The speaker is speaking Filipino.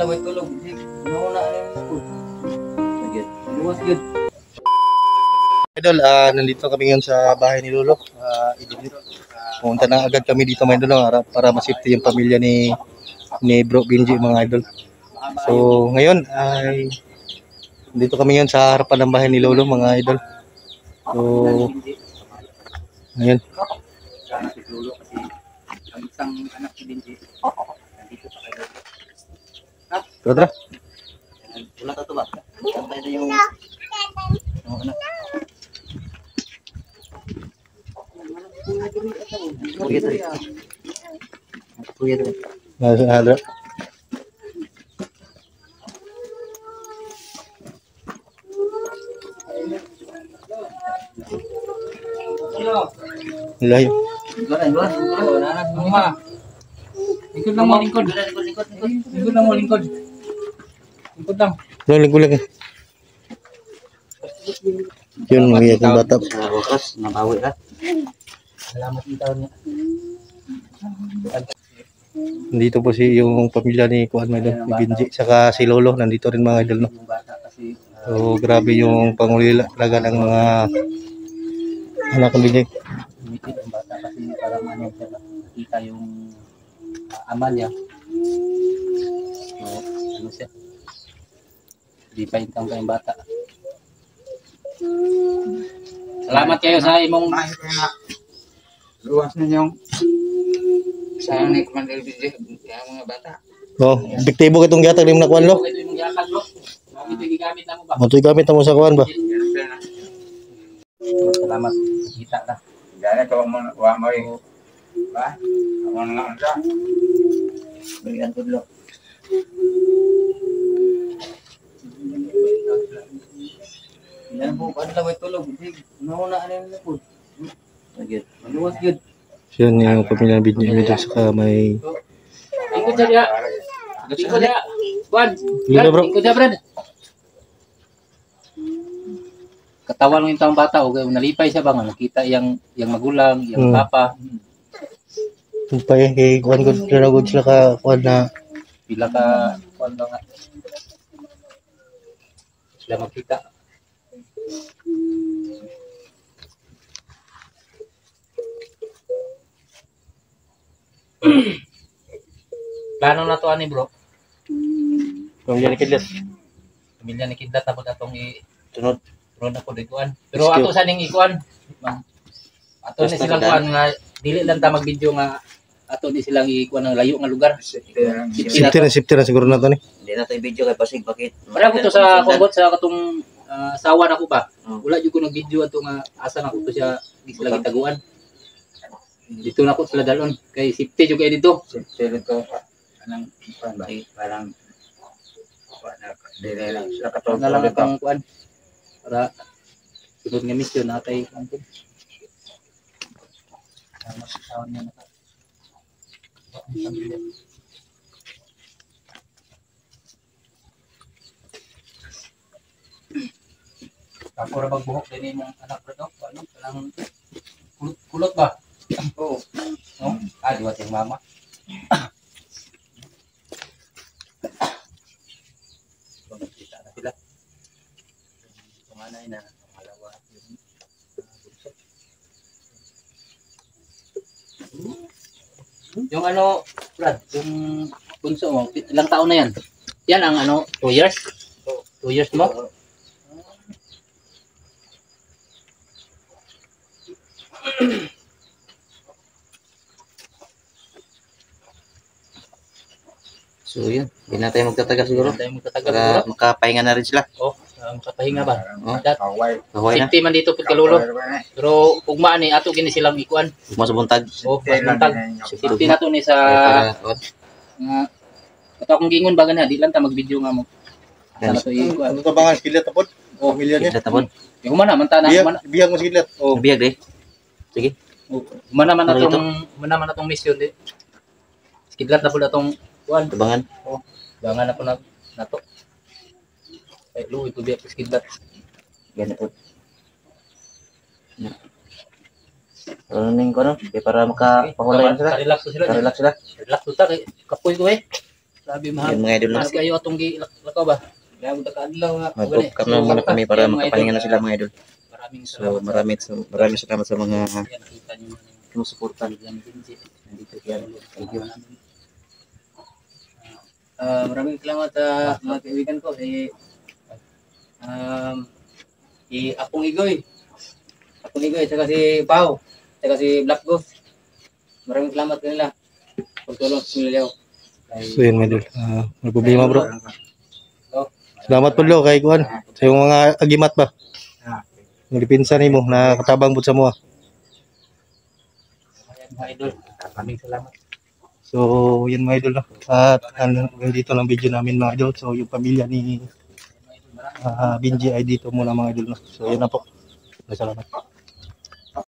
laway tulog. Nauna na yung food. Sagid. Luwas gid. Idol, nandito kami ngayon sa bahay ni Lolo. Pumunta na agad kami dito mga idol para masafety yung pamilya ni Bro Benji mga idol. So ngayon ay dito kami ngayon sa harapan ng bahay ni Lolo mga idol. So ngayon. Sana si Lolo kasi ang isang anak ni Benji nandito sa kay Lolo. Tara. Wala ka to ba? Kantay na yung anak. Ada. Ilahi. Lingkod lang mo, lingkod. Lingkod lang mo, lingkod. Lingkod lang. Lingkod lang. Yun, mga akong bata. Sa wakas, nabawi ka. Salamat yung taon niya. Nandito po yung pamilya ni Kuan mga idol, ni Benji, saka si Lolo, nandito rin mga idol, no? So, grabe yung pangulila talaga ng mga anak ng Benji. Umikit yung bata kasi parang ano siya, nakita yung ama niya. So, ano siya? Di pa intang yung bata. Salamat kayo sa imong luwas ninyong sa ni Commander Benji, yung mga bata. Oh, epektibo kitong gatag ni Kuan lo. Ito yung gatag lo. Ito gigamit na mo ba? Motoy gamit na mo sa Kuan ba? Salamat. Kita ka. Gaya ko mo wa mo ba? Amo nga anda. Berikan tudlo. Yan po, ano laway tulog. Nauna na yung food. Sagid. Maluwas gid. Yun yung pamilya ni Benji dito, saka may Lingkod sa dia. Lingkod dia. Juan. Lingkod, bro. Lingkod dia, Brad. Katawan ng taong bata o nalipay siya bang nakita yang magulang, yang papa. pa yan kay Kuan ko tinagod sila ka Kuan na Pila ka kuan ba nga. Sila makita. Plano na to ani bro. pamilya ni Kidlat. Pamilya ni Kidlat tapos atong Tunod. Tunod ako dikuan. Pero ato sa ning ikuan. Ato ni silang kuan nga dili lang ta mag-video nga ato di silang ikuan ng layo nga lugar. Safety na siguro na to ni. Hindi na tayo video kay pasig bakit. Para ko to sa kumbot sa katong sawa na ko ba. Wala jud ko nag video ato nga asa na ko to siya di sila gitaguan. Dito na ko sila dalon kay safety jud kay dito. Safety dito. Anang kuan ba? Parang dire lang sa katong Na lang akong kuan para sunod nga mission natay kanto. Mas taon niya na. Ako ra magbuhok din imong anak ra do, ano? Kanang kulot ba? Oo. No? Diwat yung mama. Kita na sila. Tumanay na malawa yung bunso. Yung ano, Brad, yung bunso mo, ilang taon na yan? Yan ang ano, 2 years? 2 years mo? So yun, hindi na tayo magtatagal siguro. Tayo magtatagal Para siguro. makapahinga na rin sila. Makapahinga ba? Kaway na. Safety man dito pud kalulo. Pero ugma ni ato gini silang ikuan. Ugma sa buntag. Mas buntag. Safety na to ni sa ato akong gingon ba gani di lang ta mag-video nga mo. Asa na to ikuan. Ano ka ba nga Kidlat tapod? Pamilya niya. Kita tapon. Yung mana man ta na Biyag mo si Kidlat. Nabiyag eh. Sige. mana man atong mission di. Kidlat na pud atong kuan. Tabangan. Bangan ako na nato. Ay lu itu biya kidlat. Ganito. Ano ning kono? Para makapahulayan sila. Relax sila. Relax sila. Relax ta kay kapoy ko eh. Grabe mahal. Yun mga idol, no? Mas kayo atong lakaw ba? Kaya mo kaadlaw nga. Mag-off na muna kami para makapahinga na sila mga idol. Maraming So salamat. maraming salamat sa mga Yan, nakita niyo man yung sumusuportan. yan Benji. Nandito kaya Thank you. Maraming salamat mga kaibigan ko Apong Igoy. Apong Igoy, saka si Pao, saka si Black Ghost. Maraming salamat kanila. Pagtulong sa Miliyaw. So yun, mga idol. May problema, bro. Salamat po, lo, kay Kuan. Sa yung mga agimat ba? Yung dipinsa ni mo, na katabang po sa mo. Mga idol, maraming salamat. So, yun mga idol. No? At hanggang dito lang video namin mga idol. So, yung pamilya ni Benji ay dito muna mga idol. No? So, yun na po. Salamat.